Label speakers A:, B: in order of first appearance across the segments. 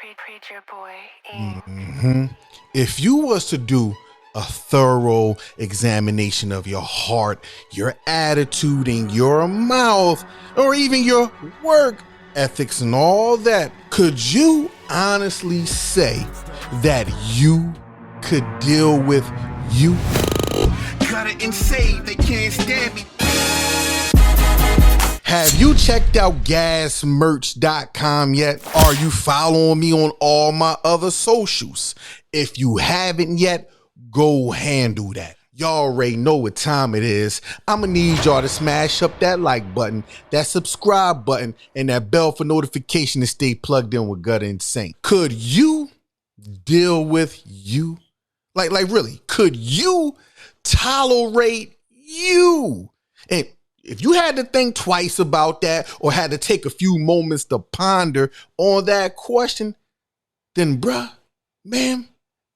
A: Preacher Boy.
B: If you was to do a thorough examination of your heart, your attitude, and your mouth, or even your work ethics and all that, could you honestly say that you could deal with you?
C: Gutta and Saved, they can't stand me.
B: Have you checked out gasmerch.com yet? Are you following me on all my other socials? If you haven't yet, go handle that. Y'all already know what time it is. I'ma need y'all to smash up that like button, that subscribe button, and that bell for notification to stay plugged in with Gutta and Saved. Could you deal with you? Like really, could you tolerate you? And if you had to think twice about that or had to take a few moments to ponder on that question, then bruh, ma'am,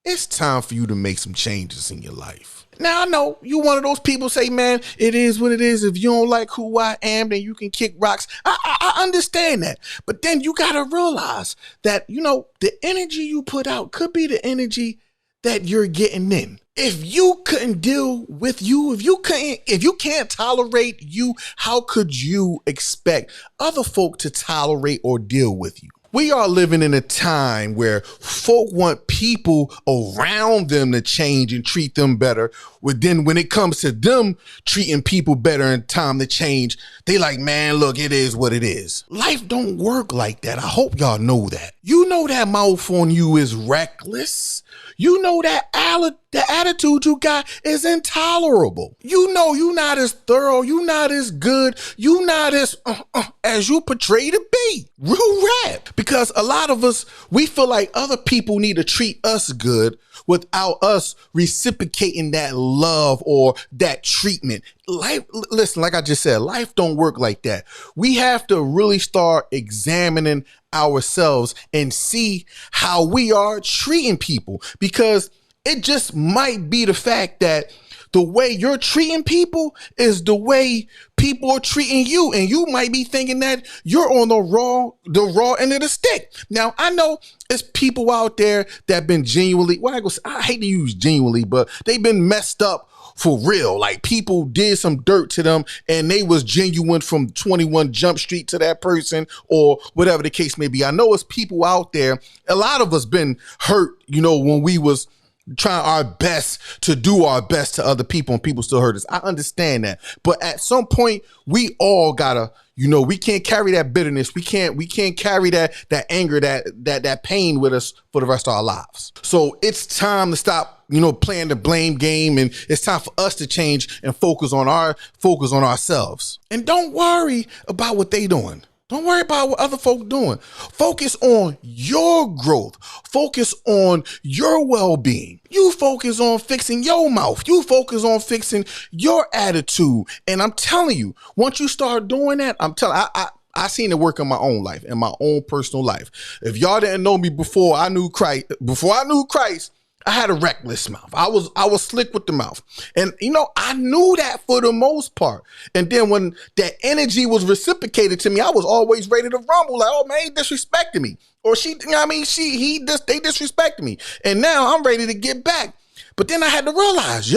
B: it's time for you to make some changes in your life. Now, I know you one of those people say, man, it is what it is. If you don't like who I am, then you can kick rocks. I understand that. But then you got to realize that, the energy you put out could be the energy that you're getting in. If you couldn't deal with you, if you can't tolerate you, how could you expect other folk to tolerate or deal with you? We are living in a time where folk want people around them to change and treat them better. But then when it comes to them treating people better and time to change, they like, man, look, it is what it is. Life don't work like that. I hope y'all know that. You know that mouth on you is reckless. You know that the attitude you got is intolerable. You know you're not as thorough, you're not as good, you're not as you portray to be. Real rap. Because a lot of us, we feel like other people need to treat us good without us reciprocating that love or that treatment. Life, listen, like I just said, life don't work like that. We have to really start examining ourselves and see how we are treating people, because it just might be the fact that the way you're treating people is the way people are treating you. And you might be thinking that you're on the raw end of the stick. Now, I know it's people out there that been genuinely, I hate to use genuinely, but they've been messed up for real. Like people did some dirt to them and they was genuine from 21 Jump Street to that person or whatever the case may be. I know it's people out there. A lot of us been hurt, when we was trying our best to do our best to other people and people still hurt us. I understand that. But at some point, we all gotta, we can't carry that bitterness. We can't carry that anger, that pain with us for the rest of our lives. So it's time to stop, playing the blame game, and it's time for us to change and focus on ourselves. And don't worry about what they doing. Don't worry about what other folk doing. Focus on your growth. Focus on your well-being. You focus on fixing your mouth. You focus on fixing your attitude. And I'm telling you, once you start doing that, I seen it work in my own life, in my own personal life. If y'all didn't know me before I knew Christ, I had a reckless mouth. I was slick with the mouth. And, I knew that for the most part. And then when that energy was reciprocated to me, I was always ready to rumble. Like, oh, man, he disrespected me. Or they disrespected me. And now I'm ready to get back. But then I had to realize,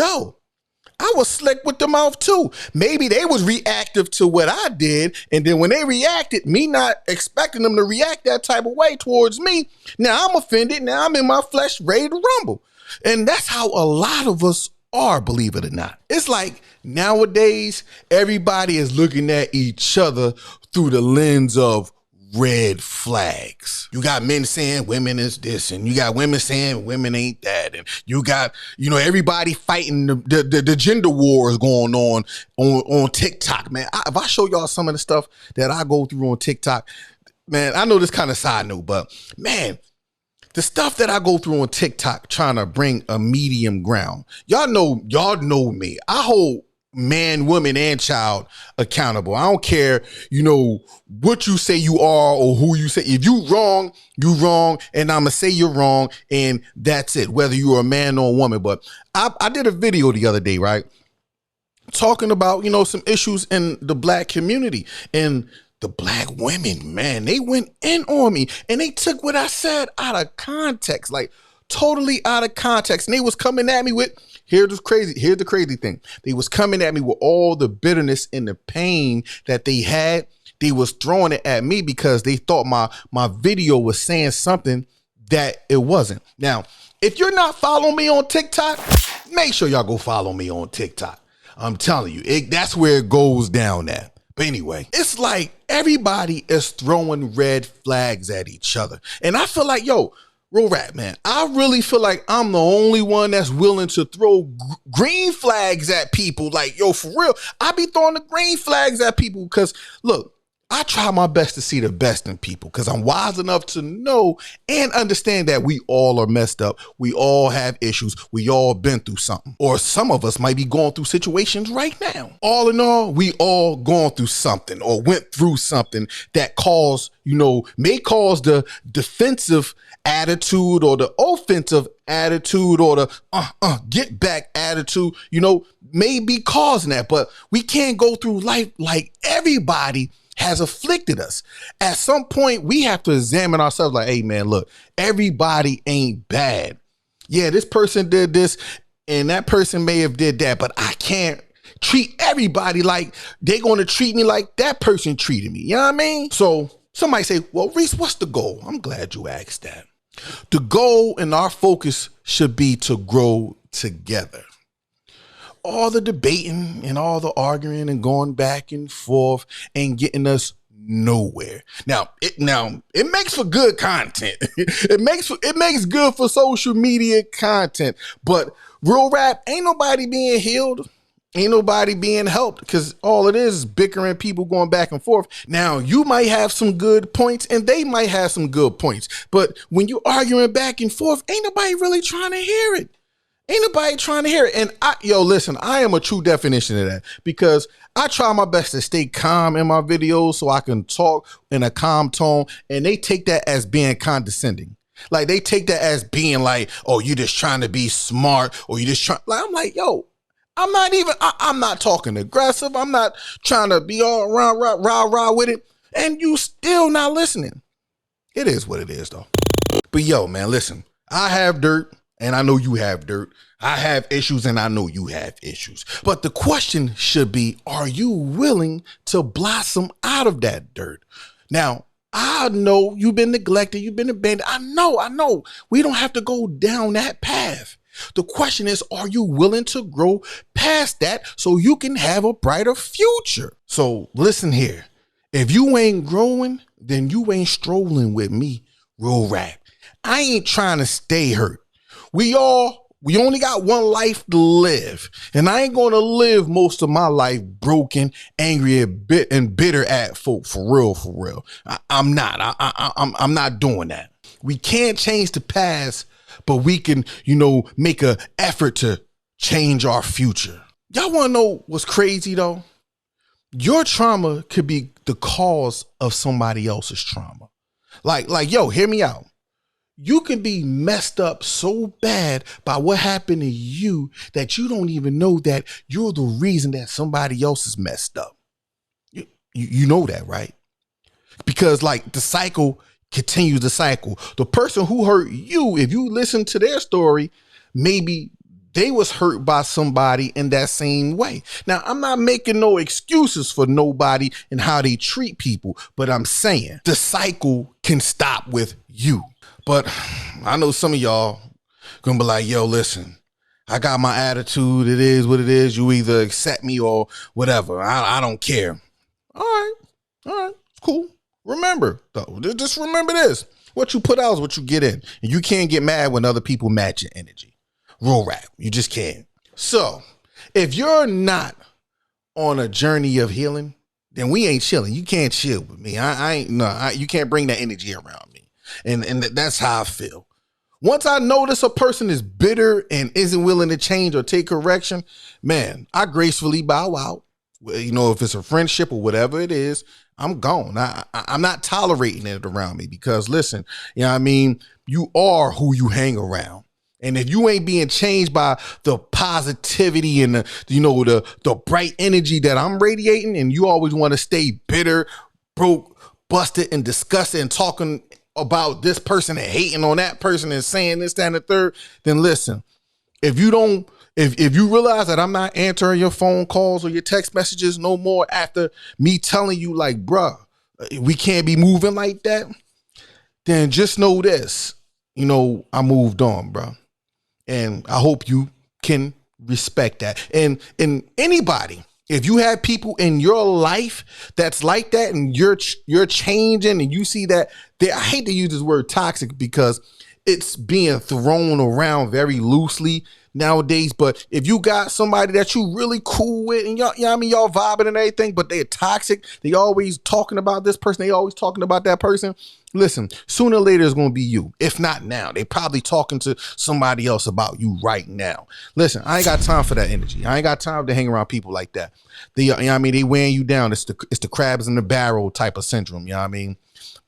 B: I was slick with the mouth too. Maybe they was reactive to what I did. And then when they reacted, me not expecting them to react that type of way towards me, now I'm offended. Now I'm in my flesh ready to rumble. And that's how a lot of us are, believe it or not. It's like nowadays, everybody is looking at each other through the lens of red flags. You got men saying women is this, and you got women saying women ain't that, and you got everybody fighting the gender wars going on TikTok, man. If I show y'all some of the stuff that I go through on TikTok, man, I know this kind of side note, but man, the stuff that I go through on TikTok trying to bring a medium ground. Y'all know me. I hold man, woman, and child accountable. I don't care, what you say you are or who you say. If you wrong, you wrong, and I'm gonna say you're wrong, and that's it, whether you're a man or a woman. But I did a video the other day, right, talking about, some issues in the black community. And the black women, man, they went in on me and they took what I said out of context, like totally out of context. And they was coming at me with, here's the crazy thing. They was coming at me with all the bitterness and the pain that they had. They was throwing it at me because they thought my video was saying something that it wasn't. Now, if you're not following me on TikTok, make sure y'all go follow me on TikTok. I'm telling you, that's where it goes down at. But anyway, it's like everybody is throwing red flags at each other. And I feel like, yo, real rap, man, I really feel like I'm the only one that's willing to throw green flags at people. Like, yo, for real, I be throwing the green flags at people because, look, I try my best to see the best in people because I'm wise enough to know and understand that we all are messed up. We all have issues. We all been through something. Or some of us might be going through situations right now. All in all, we all going through something or went through something that may cause the defensive attitude or the offensive attitude or the get back attitude, may be causing that. But we can't go through life like everybody has afflicted us. At some point, we have to examine ourselves like, hey, man, look, everybody ain't bad. Yeah, this person did this and that person may have did that, but I can't treat everybody like they're going to treat me like that person treated me. You know what I mean? So somebody say, well, Reese, what's the goal? I'm glad you asked that. The goal and our focus should be to grow together. All the debating and all the arguing and going back and forth and getting us nowhere. Now it makes for good content. It makes good for social media content. But real rap, ain't nobody being healed. Ain't nobody being helped because all it is bickering, people going back and forth. Now, you might have some good points and they might have some good points. But when you're arguing back and forth, ain't nobody really trying to hear it. Ain't nobody trying to hear it. And listen, I am a true definition of that because I try my best to stay calm in my videos so I can talk in a calm tone. And they take that as being condescending. Like they take that as being like, oh, you just trying to be smart or you just trying. Like, I'm like, yo, I'm not talking aggressive. I'm not trying to be all rah with it. And you still not listening. It is what it is though. But yo, man, listen, I have dirt. And I know you have dirt. I have issues and I know you have issues. But the question should be, are you willing to blossom out of that dirt? Now, I know you've been neglected. You've been abandoned. I know. We don't have to go down that path. The question is, are you willing to grow past that so you can have a brighter future? So listen here. If you ain't growing, then you ain't strolling with me, real rap. I ain't trying to stay hurt. We only got one life to live. And I ain't going to live most of my life broken, angry, and bitter at folk. For real. I'm not. I'm not doing that. We can't change the past, but we can, make an effort to change our future. Y'all want to know what's crazy though? Your trauma could be the cause of somebody else's trauma. Like, yo, hear me out. You can be messed up so bad by what happened to you that you don't even know that you're the reason that somebody else is messed up. You know that, right? Because like the cycle continues the cycle. The person who hurt you, if you listen to their story, maybe they was hurt by somebody in that same way. Now, I'm not making no excuses for nobody and how they treat people, but I'm saying the cycle can stop with you. But I know some of y'all gonna be like, yo, listen, I got my attitude. It is what it is. You either accept me or whatever. I don't care. All right, cool. Remember, though, just remember this. What you put out is what you get in. And you can't get mad when other people match your energy. Real rap. You just can't. So if you're not on a journey of healing, then we ain't chilling. You can't chill with me. You can't bring that energy around me. And that's how I feel. Once I notice a person is bitter and isn't willing to change or take correction, man, I gracefully bow out. If it's a friendship or whatever it is, I'm gone. I'm not tolerating it around me because listen, you are who you hang around. And if you ain't being changed by the positivity and the bright energy that I'm radiating, and you always want to stay bitter, broke, busted, and disgusted and talking about this person and hating on that person and saying this, that, and the third, then listen, if you realize that I'm not answering your phone calls or your text messages no more after me telling you like, bruh, we can't be moving like that, then just know this, I moved on, bro. And I hope you can respect that. And anybody, if you have people in your life that's like that and you're changing and you see that, I hate to use this word toxic because it's being thrown around very loosely nowadays. But if you got somebody that you really cool with and y'all vibing and everything, but they're toxic, they always talking about this person, they always talking about that person. Listen, sooner or later it's going to be you. If not now, they probably talking to somebody else about you right now. Listen, I ain't got time for that energy. I ain't got time to hang around people like that. They wearing you down. It's the crabs in the barrel type of syndrome. You know what I mean?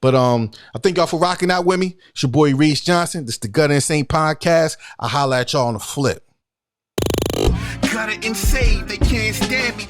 B: But I thank y'all for rocking out with me. It's your boy Reese Johnson. This is the Gutta And Saved podcast. I'll holla at y'all on the flip.
C: Gutta and Saved, they can't stand me.